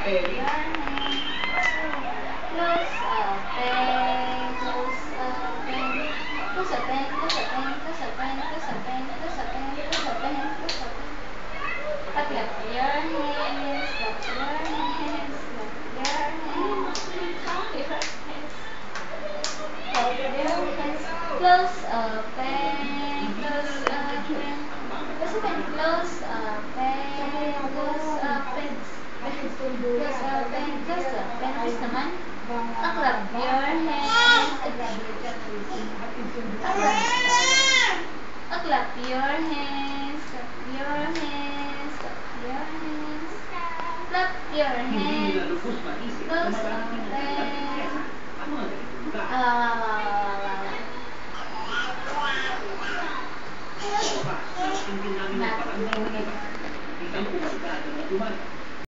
Clap your hands. Close open. Close open. Close open. Close open. Close open. Close open. Close open. Close open. Close open. Clap your hands. Clap your hands. Clap your hands. Clap your hands. Clap your hands. Close open. Close open. Close open. Close open. Close open. Close open. Close open. Please naman. Clap your hands. Clap your hands. Clap your hands. Clap your hands. Clap your hands. Close open. Not good.